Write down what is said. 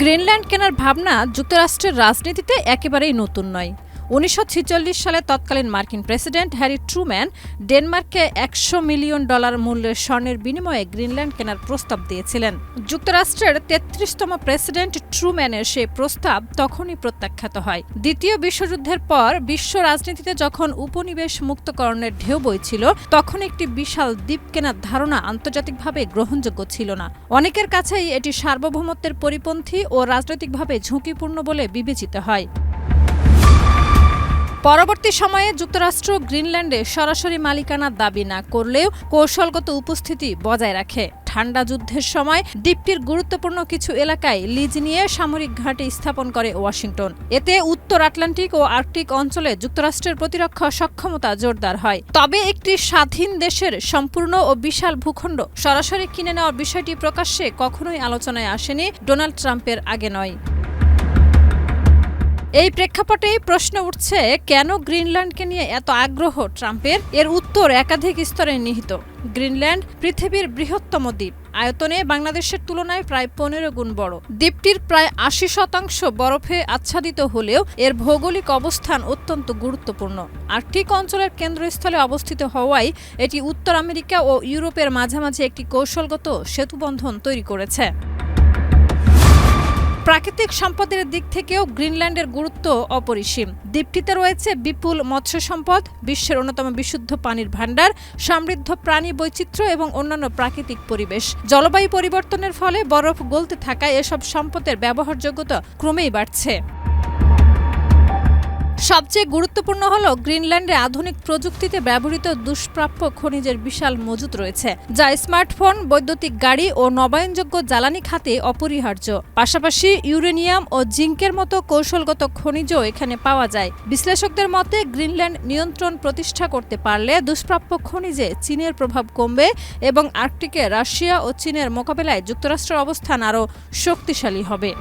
Greenland কেনার ভাবনা যুক্তরাষ্ট্রের রাজনীতিতে একেবারেই নতুন নয়। ১৯৪৬ সালে তৎকালীন মার্কিন প্রেসিডেন্ট হ্যারি ট্রুম্যান ডেনমার্ককে $১০০ মিলিয়ন মূল্যের স্বর্ণের বিনিময়ে গ্রিনল্যান্ড কেনার প্রস্তাব দিয়েছিলেন। যুক্তরাষ্ট্রের ৩৩তম প্রেসিডেন্ট ট্রুম্যানের সেই প্রস্তাব তখনই প্রত্যাখ্যাত হয়। দ্বিতীয় বিশ্বযুদ্ধের পর বিশ্ব রাজনীতিতে যখন উপনিবেশ মুক্তকরণের ঢেউ বইছিল, তখন একটি বিশাল দ্বীপ কেনার ধারণা আন্তর্জাতিকভাবে গ্রহণযোগ্য ছিল না। অনেকের কাছেই এটি সার্বভৌমত্বের পরিপন্থী ও রাজনৈতিকভাবে ঝুঁকিপূর্ণ বলে বিবেচিত হয়। পরবর্তী সময়ে যুক্তরাষ্ট্র গ্রিনল্যান্ডে সরাসরি মালিকানার দাবি না করলেও কৌশলগত উপস্থিতি বজায় রাখে। ঠান্ডা যুদ্ধের সময় দ্বীপটির গুরুত্বপূর্ণ কিছু এলাকায় লিজ নিয়ে সামরিক ঘাঁটি স্থাপন করে ওয়াশিংটন। এতে উত্তর আটলান্টিক ও আর্কটিক অঞ্চলে যুক্তরাষ্ট্রের প্রতিরক্ষা সক্ষমতা জোরদার হয়। তবে একটি স্বাধীন দেশের সম্পূর্ণ ও বিশাল ভূখণ্ড সরাসরি কিনে নেওয়ার বিষয়টি প্রকাশ্যে কখনোই আলোচনায় আসেনি ডোনাল্ড ট্রাম্পের আগে নয়। এই প্রেক্ষাপটেই প্রশ্ন উঠছে, কেন গ্রিনল্যান্ডকে নিয়ে এত আগ্রহ ট্রাম্পের? এর উত্তর একাধিক স্তরে নিহিত। গ্রিনল্যান্ড পৃথিবীর বৃহত্তম দ্বীপ। আয়তনে বাংলাদেশের তুলনায় প্রায় ১৫ গুণ বড়। দ্বীপটির প্রায় ৮০% বরফে আচ্ছাদিত হলেও এর ভৌগোলিক অবস্থান অত্যন্ত গুরুত্বপূর্ণ। আর্কটিক অঞ্চলের কেন্দ্রস্থলে অবস্থিত হওয়ায় এটি উত্তর আমেরিকা ও ইউরোপের মাঝামাঝি একটি কৌশলগত সেতুবন্ধন তৈরি করেছে। প্রাকৃতিক সম্পদের দিক থেকেও গ্রিনল্যান্ডের গুরুত্ব অপরিসীম। দ্বীপটিতে রয়েছে বিপুল মৎস্য সম্পদ, বিশ্বের অন্যতম বিশুদ্ধ পানির ভাণ্ডার, সমৃদ্ধ প্রাণী বৈচিত্র্য এবং অন্যান্য প্রাকৃতিক পরিবেশ। জলবায়ু পরিবর্তনের ফলে বরফ গলতে থাকায় এসব সম্পদের ব্যবহারযোগ্যতা ক্রমেই বাড়ছে। সবচেয়ে গুরুত্বপূর্ণ হল গ্রিনল্যান্ডে আধুনিক প্রযুক্তিতে ব্যবহৃত দুষ্প্রাপ্য খনিজের বিশাল মজুত রয়েছে, যা স্মার্টফোন, বৈদ্যুতিক গাড়ি ও নবায়নযোগ্য জ্বালানি খাতে অপরিহার্য। পাশাপাশি ইউরেনিয়াম ও জিঙ্কের মতো কৌশলগত খনিজও এখানে পাওয়া যায়। বিশ্লেষকদের মতে গ্রিনল্যান্ড নিয়ন্ত্রণ প্রতিষ্ঠা করতে পারলে দুষ্প্রাপ্য খনিজে চীনের প্রভাব কমবে এবং আর্কটিকে রাশিয়া ও চীনের মোকাবেলায় যুক্তরাষ্ট্রের অবস্থান আরও শক্তিশালী হবে।